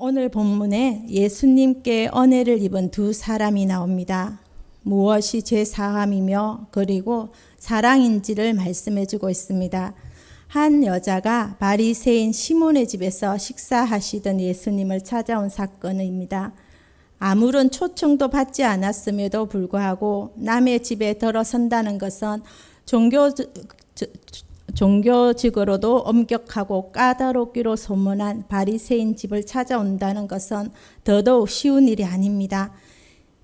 오늘 본문에 예수님께 은혜를 입은 두 사람이 나옵니다. 무엇이 죄 사함이며 그리고 사랑인지를 말씀해 주고 있습니다. 한 여자가 바리새인 시몬의 집에서 식사하시던 예수님을 찾아온 사건입니다. 아무런 초청도 받지 않았음에도 불구하고 남의 집에 들어선다는 것은 종교적으로도 엄격하고 까다롭기로 소문한 바리새인 집을 찾아온다는 것은 더더욱 쉬운 일이 아닙니다.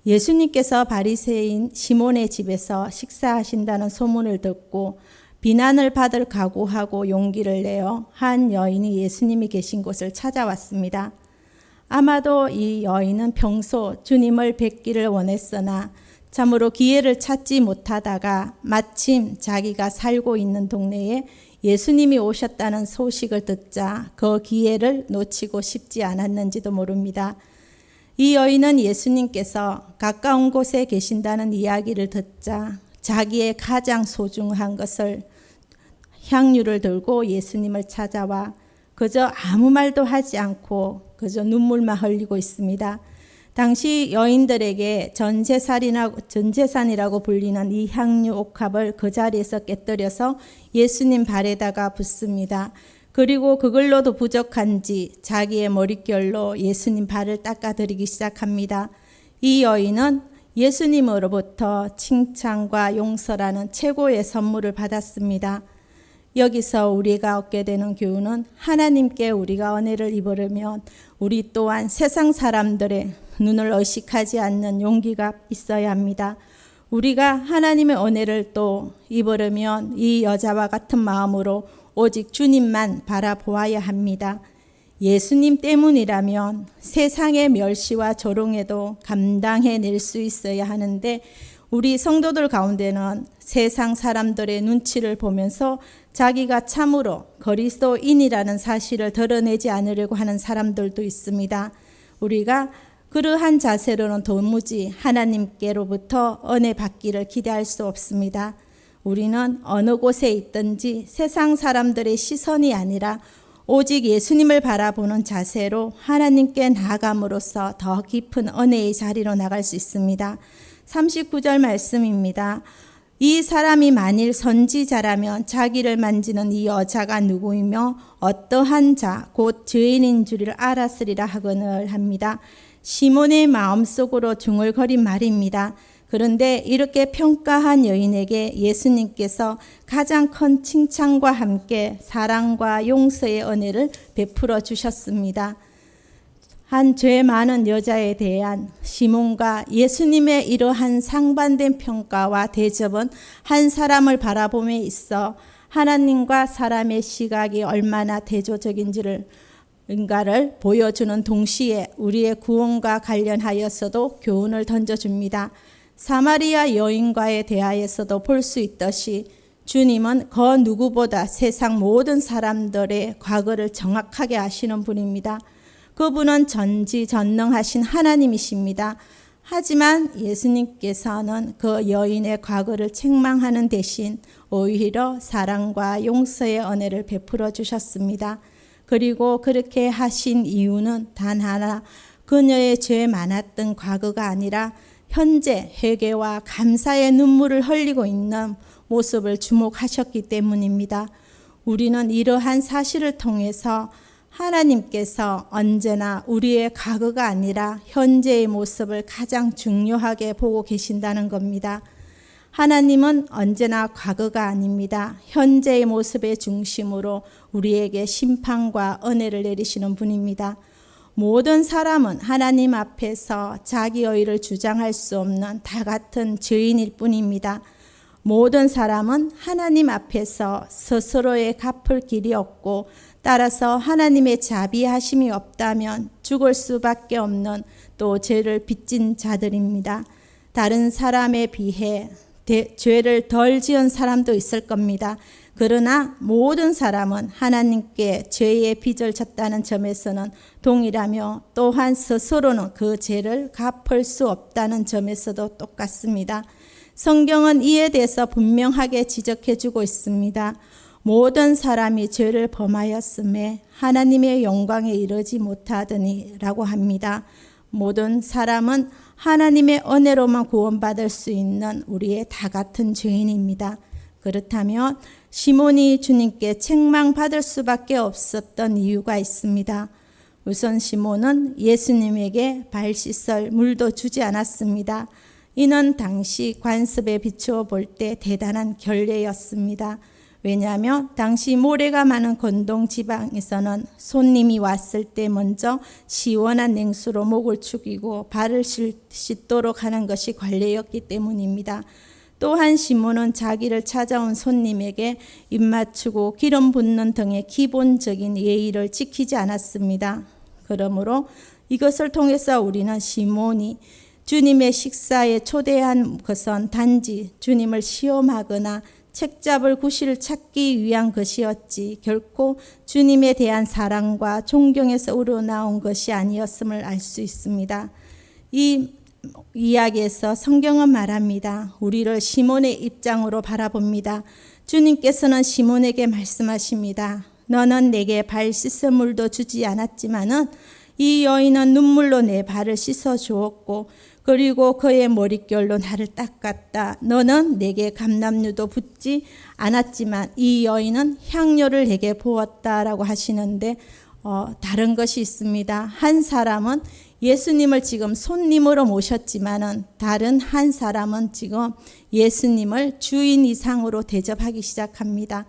예수님께서 바리새인 시몬의 집에서 식사하신다는 소문을 듣고 비난을 받을 각오하고 용기를 내어 한 여인이 예수님이 계신 곳을 찾아왔습니다. 아마도 이 여인은 평소 주님을 뵙기를 원했으나 참으로 기회를 찾지 못하다가 마침 자기가 살고 있는 동네에 예수님이 오셨다는 소식을 듣자 그 기회를 놓치고 싶지 않았는지도 모릅니다. 이 여인은 예수님께서 가까운 곳에 계신다는 이야기를 듣자 자기의 가장 소중한 것을 향유를 들고 예수님을 찾아와 그저 아무 말도 하지 않고 그저 눈물만 흘리고 있습니다. 당시 여인들에게 전재산이라고 불리는 이 향유 옥합을 그 자리에서 깨뜨려서 예수님 발에다가 붓습니다. 그리고 그걸로도 부족한지 자기의 머릿결로 예수님 발을 닦아드리기 시작합니다. 이 여인은 예수님으로부터 칭찬과 용서라는 최고의 선물을 받았습니다. 여기서 우리가 얻게 되는 교훈은 하나님께 우리가 은혜를 입으려면 우리 또한 세상 사람들의 눈을 의식하지 않는 용기가 있어야 합니다. 우리가 하나님의 은혜를 또 입으려면 이 여자와 같은 마음으로 오직 주님만 바라보아야 합니다. 예수님 때문이라면 세상의 멸시와 조롱에도 감당해낼 수 있어야 하는데 우리 성도들 가운데는 세상 사람들의 눈치를 보면서 자기가 참으로 그리스도인이라는 사실을 드러내지 않으려고 하는 사람들도 있습니다. 우리가 그러한 자세로는 도무지 하나님께로부터 은혜 받기를 기대할 수 없습니다. 우리는 어느 곳에 있든지 세상 사람들의 시선이 아니라 오직 예수님을 바라보는 자세로 하나님께 나아감으로써 더 깊은 은혜의 자리로 나갈 수 있습니다. 39절 말씀입니다. 이 사람이 만일 선지자라면 자기를 만지는 이 여자가 누구이며 어떠한 자 곧 죄인인 줄을 알았으리라 하거늘 합니다. 시몬의 마음속으로 중얼거린 말입니다. 그런데 이렇게 평가한 여인에게 예수님께서 가장 큰 칭찬과 함께 사랑과 용서의 은혜를 베풀어 주셨습니다. 한 죄 많은 여자에 대한 시몬과 예수님의 이러한 상반된 평가와 대접은 한 사람을 바라봄에 있어 하나님과 사람의 시각이 얼마나 대조적인가를 보여주는 동시에 우리의 구원과 관련하여서도 교훈을 던져줍니다. 사마리아 여인과에 대하여서도 볼 수 있듯이 주님은 그 누구보다 세상 모든 사람들의 과거를 정확하게 아시는 분입니다. 그분은 전지전능하신 하나님이십니다. 하지만 예수님께서는 그 여인의 과거를 책망하는 대신 오히려 사랑과 용서의 은혜를 베풀어 주셨습니다. 그리고 그렇게 하신 이유는 단 하나, 그녀의 죄 많았던 과거가 아니라 현재 회개와 감사의 눈물을 흘리고 있는 모습을 주목하셨기 때문입니다. 우리는 이러한 사실을 통해서 하나님께서 언제나 우리의 과거가 아니라 현재의 모습을 가장 중요하게 보고 계신다는 겁니다. 하나님은 언제나 과거가 아닙니다. 현재의 모습의 중심으로 우리에게 심판과 은혜를 내리시는 분입니다. 모든 사람은 하나님 앞에서 자기 의의를 주장할 수 없는 다 같은 죄인일 뿐입니다. 모든 사람은 하나님 앞에서 스스로의 갚을 길이 없고 따라서 하나님의 자비하심이 없다면 죽을 수밖에 없는 또 죄를 빚진 자들입니다. 다른 사람에 비해 죄를 덜 지은 사람도 있을 겁니다. 그러나 모든 사람은 하나님께 죄의 빚을 졌다는 점에서는 동일하며 또한 스스로는 그 죄를 갚을 수 없다는 점에서도 똑같습니다. 성경은 이에 대해서 분명하게 지적해 주고 있습니다. 모든 사람이 죄를 범하였음에 하나님의 영광에 이르지 못하더니라고 합니다. 모든 사람은 하나님의 은혜로만 구원받을 수 있는 우리의 다 같은 죄인입니다. 그렇다면 시몬이 주님께 책망받을 수밖에 없었던 이유가 있습니다. 우선 시몬은 예수님에게 발 씻을 물도 주지 않았습니다. 이는 당시 관습에 비추어 볼 때 대단한 결례였습니다. 왜냐하면 당시 모래가 많은 건동 지방에서는 손님이 왔을 때 먼저 시원한 냉수로 목을 축이고 발을 씻도록 하는 것이 관례였기 때문입니다. 또한 시몬은 자기를 찾아온 손님에게 입 맞추고 기름 붓는 등의 기본적인 예의를 지키지 않았습니다. 그러므로 이것을 통해서 우리는 시몬이 주님의 식사에 초대한 것은 단지 주님을 시험하거나 책잡을 구실을 찾기 위한 것이었지 결코 주님에 대한 사랑과 존경에서 우러나온 것이 아니었음을 알 수 있습니다. 이 이야기에서 성경은 말합니다. 우리를 시몬의 입장으로 바라봅니다. 주님께서는 시몬에게 말씀하십니다. 너는 내게 발 씻을 물도 주지 않았지만은 이 여인은 눈물로 내 발을 씻어 주었고 그리고 그의 머릿결로 나를 닦았다. 너는 내게 감람유도 붓지 않았지만 이 여인은 향료를 내게 부었다라고 하시는데 다른 것이 있습니다. 한 사람은 예수님을 지금 손님으로 모셨지만은 다른 한 사람은 지금 예수님을 주인 이상으로 대접하기 시작합니다.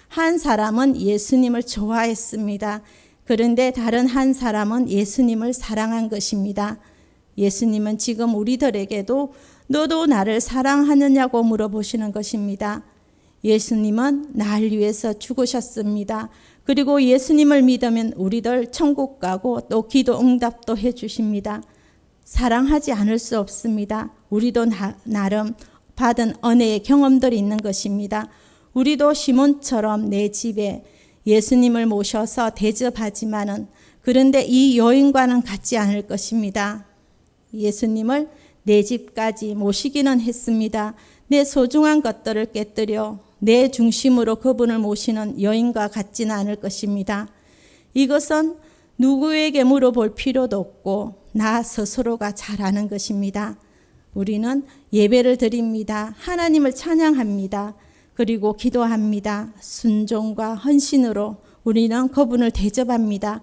한 사람은 예수님을 좋아했습니다. 그런데 다른 한 사람은 예수님을 사랑한 것입니다. 예수님은 지금 우리들에게도 너도 나를 사랑하느냐고 물어보시는 것입니다. 예수님은 날 위해서 죽으셨습니다. 그리고 예수님을 믿으면 우리들 천국 가고 또 기도 응답도 해 주십니다. 사랑하지 않을 수 없습니다. 우리도 나름 받은 은혜의 경험들이 있는 것입니다. 우리도 시몬처럼 내 집에 예수님을 모셔서 대접하지만은 그런데 이 여인과는 같지 않을 것입니다. 예수님을 내 집까지 모시기는 했습니다. 내 소중한 것들을 깨뜨려 내 중심으로 그분을 모시는 여인과 같지는 않을 것입니다. 이것은 누구에게 물어볼 필요도 없고 나 스스로가 잘 아는 것입니다. 우리는 예배를 드립니다. 하나님을 찬양합니다. 그리고 기도합니다. 순종과 헌신으로 우리는 그분을 대접합니다.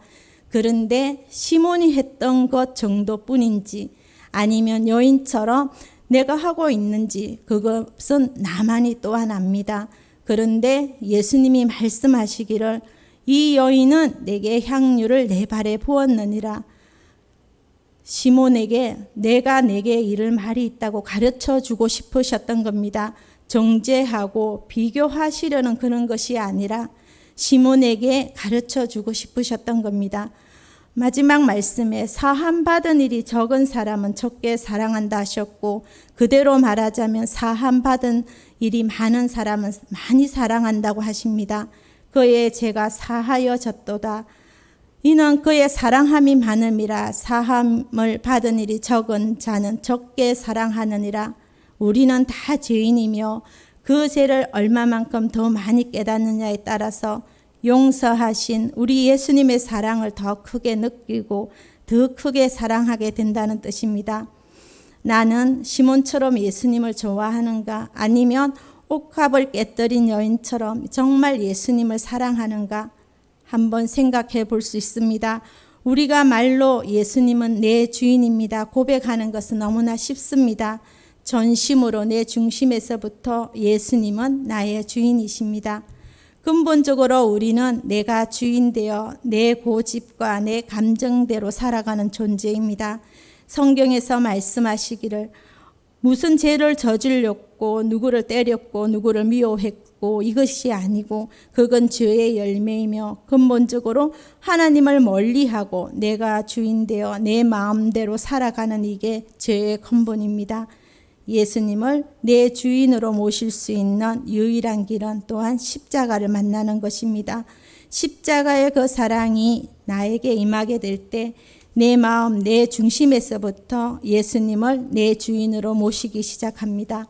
그런데 시몬이 했던 것 정도뿐인지 아니면 여인처럼 내가 하고 있는지 그것은 나만이 또한 압니다. 그런데 예수님이 말씀하시기를 이 여인은 내게 향유를 내 발에 부었느니라. 시몬에게 내가 내게 이를 말이 있다고 가르쳐 주고 싶으셨던 겁니다. 정죄하고 비교하시려는 그런 것이 아니라 시몬에게 가르쳐 주고 싶으셨던 겁니다. 마지막 말씀에 사함받은 일이 적은 사람은 적게 사랑한다 하셨고 그대로 말하자면 사함받은 일이 많은 사람은 많이 사랑한다고 하십니다. 그의 죄가 사하여졌도다. 이는 그의 사랑함이 많음이라 사함을 받은 일이 적은 자는 적게 사랑하느니라. 우리는 다 죄인이며 그 죄를 얼마만큼 더 많이 깨닫느냐에 따라서 용서하신 우리 예수님의 사랑을 더 크게 느끼고 더 크게 사랑하게 된다는 뜻입니다. 나는 시몬처럼 예수님을 좋아하는가 아니면 옥합을 깨뜨린 여인처럼 정말 예수님을 사랑하는가 한번 생각해 볼 수 있습니다. 우리가 말로 예수님은 내 주인입니다 고백하는 것은 너무나 쉽습니다. 전심으로 내 중심에서부터 예수님은 나의 주인이십니다. 근본적으로 우리는 내가 주인 되어 내 고집과 내 감정대로 살아가는 존재입니다. 성경에서 말씀하시기를 무슨 죄를 저질렀고 누구를 때렸고 누구를 미워했고 이것이 아니고 그건 죄의 열매이며 근본적으로 하나님을 멀리하고 내가 주인 되어 내 마음대로 살아가는 이게 죄의 근본입니다. 예수님을 내 주인으로 모실 수 있는 유일한 길은 또한 십자가를 만나는 것입니다. 십자가의 그 사랑이 나에게 임하게 될 때 내 마음, 내 중심에서부터 예수님을 내 주인으로 모시기 시작합니다.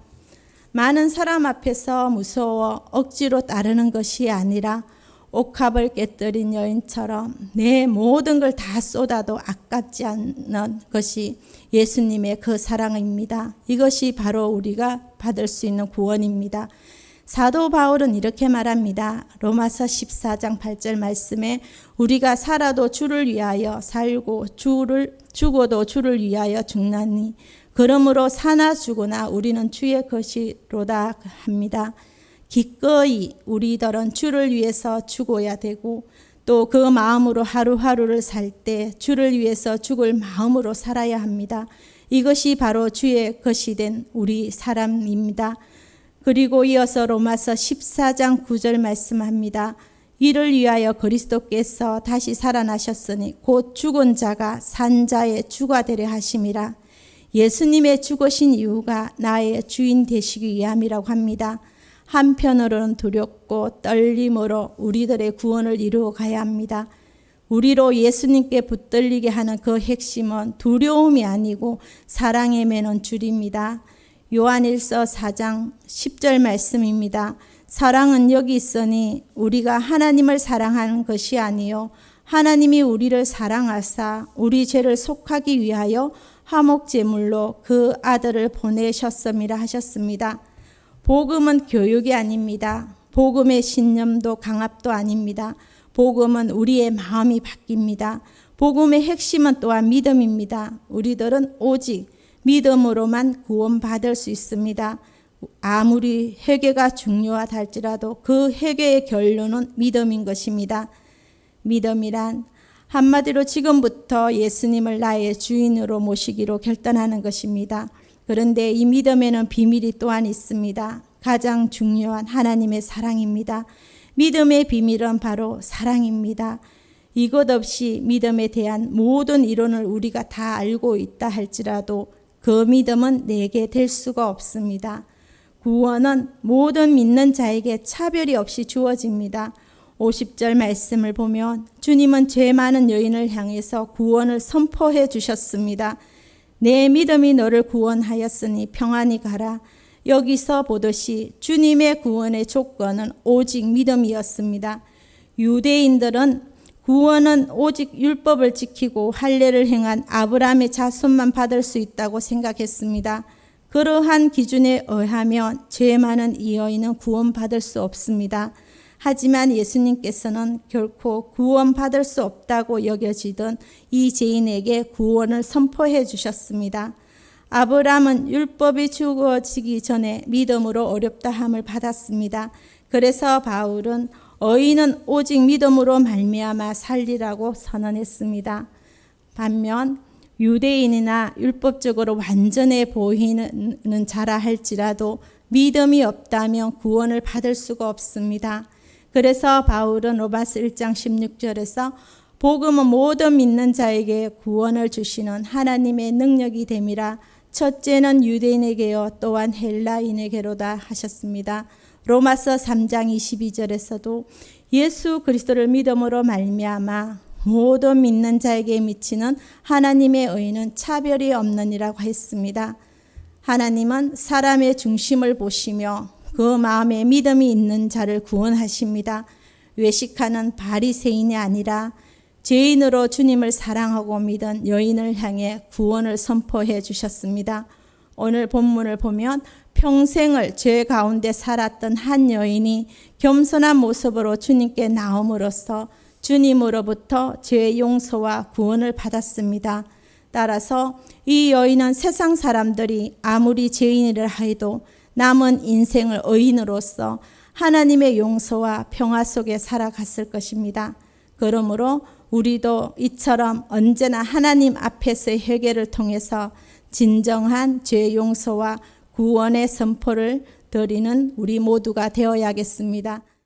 많은 사람 앞에서 무서워 억지로 따르는 것이 아니라 옥합을 깨뜨린 여인처럼 내 모든 걸 다 쏟아도 아깝지 않는 것이 예수님의 그 사랑입니다. 이것이 바로 우리가 받을 수 있는 구원입니다. 사도 바울은 이렇게 말합니다. 로마서 14장 8절 말씀에 우리가 살아도 주를 위하여 살고 죽어도 주를 위하여 죽나니 그러므로 사나 죽으나 우리는 주의 것이로다 합니다. 기꺼이 우리들은 주를 위해서 죽어야 되고 또 그 마음으로 하루하루를 살 때 주를 위해서 죽을 마음으로 살아야 합니다. 이것이 바로 주의 것이 된 우리 사람입니다. 그리고 이어서 로마서 14장 9절 말씀합니다. 이를 위하여 그리스도께서 다시 살아나셨으니 곧 죽은 자가 산 자의 주가 되려 하심이라. 예수님의 죽으신 이유가 나의 주인 되시기 위함이라고 합니다. 한편으로는 두렵고 떨림으로 우리들의 구원을 이루어 가야 합니다. 우리로 예수님께 붙들리게 하는 그 핵심은 두려움이 아니고 사랑에 매는 줄입니다. 요한일서 4장 10절 말씀입니다. 사랑은 여기 있으니 우리가 하나님을 사랑하는 것이 아니요 하나님이 우리를 사랑하사 우리 죄를 속하기 위하여 화목제물로 그 아들을 보내셨음이라 하셨습니다. 복음은 교육이 아닙니다. 복음의 신념도 강압도 아닙니다. 복음은 우리의 마음이 바뀝니다. 복음의 핵심은 또한 믿음입니다. 우리들은 오직 믿음으로만 구원받을 수 있습니다. 아무리 회개가 중요하다 할지라도 그 회개의 결론은 믿음인 것입니다. 믿음이란 한마디로 지금부터 예수님을 나의 주인으로 모시기로 결단하는 것입니다. 그런데 이 믿음에는 비밀이 또한 있습니다. 가장 중요한 하나님의 사랑입니다. 믿음의 비밀은 바로 사랑입니다. 이것 없이 믿음에 대한 모든 이론을 우리가 다 알고 있다 할지라도 그 믿음은 내게 될 수가 없습니다. 구원은 모든 믿는 자에게 차별이 없이 주어집니다. 50절 말씀을 보면 주님은 죄 많은 여인을 향해서 구원을 선포해 주셨습니다. 내 믿음이 너를 구원하였으니 평안히 가라. 여기서 보듯이 주님의 구원의 조건은 오직 믿음이었습니다. 유대인들은 구원은 오직 율법을 지키고 할례를 행한 아브라함의 자손만 받을 수 있다고 생각했습니다. 그러한 기준에 의하면 죄 많은 이 여인은 구원받을 수 없습니다. 하지만 예수님께서는 결코 구원받을 수 없다고 여겨지던 이 죄인에게 구원을 선포해 주셨습니다. 아브라함은 율법이 주어지기 전에 믿음으로 어렵다함을 받았습니다. 그래서 바울은 의인은 오직 믿음으로 말미암아 살리라고 선언했습니다. 반면 유대인이나 율법적으로 완전해 보이는 자라 할지라도 믿음이 없다면 구원을 받을 수가 없습니다. 그래서 바울은 로마서 1장 16절에서 복음은 모든 믿는 자에게 구원을 주시는 하나님의 능력이 됨이라. 첫째는 유대인에게요 또한 헬라인에게로다 하셨습니다. 로마서 3장 22절에서도 예수 그리스도를 믿음으로 말미암아 모든 믿는 자에게 미치는 하나님의 의는 차별이 없느니라고 했습니다. 하나님은 사람의 중심을 보시며 그 마음에 믿음이 있는 자를 구원하십니다. 외식하는 바리새인이 아니라 죄인으로 주님을 사랑하고 믿은 여인을 향해 구원을 선포해 주셨습니다. 오늘 본문을 보면 평생을 죄 가운데 살았던 한 여인이 겸손한 모습으로 주님께 나옴으로써 주님으로부터 죄 용서와 구원을 받았습니다. 따라서 이 여인은 세상 사람들이 아무리 죄인이라 해도 남은 인생을 의인으로서 하나님의 용서와 평화 속에 살아갔을 것입니다. 그러므로 우리도 이처럼 언제나 하나님 앞에서의 회개를 통해서 진정한 죄 용서와 구원의 선포를 드리는 우리 모두가 되어야겠습니다.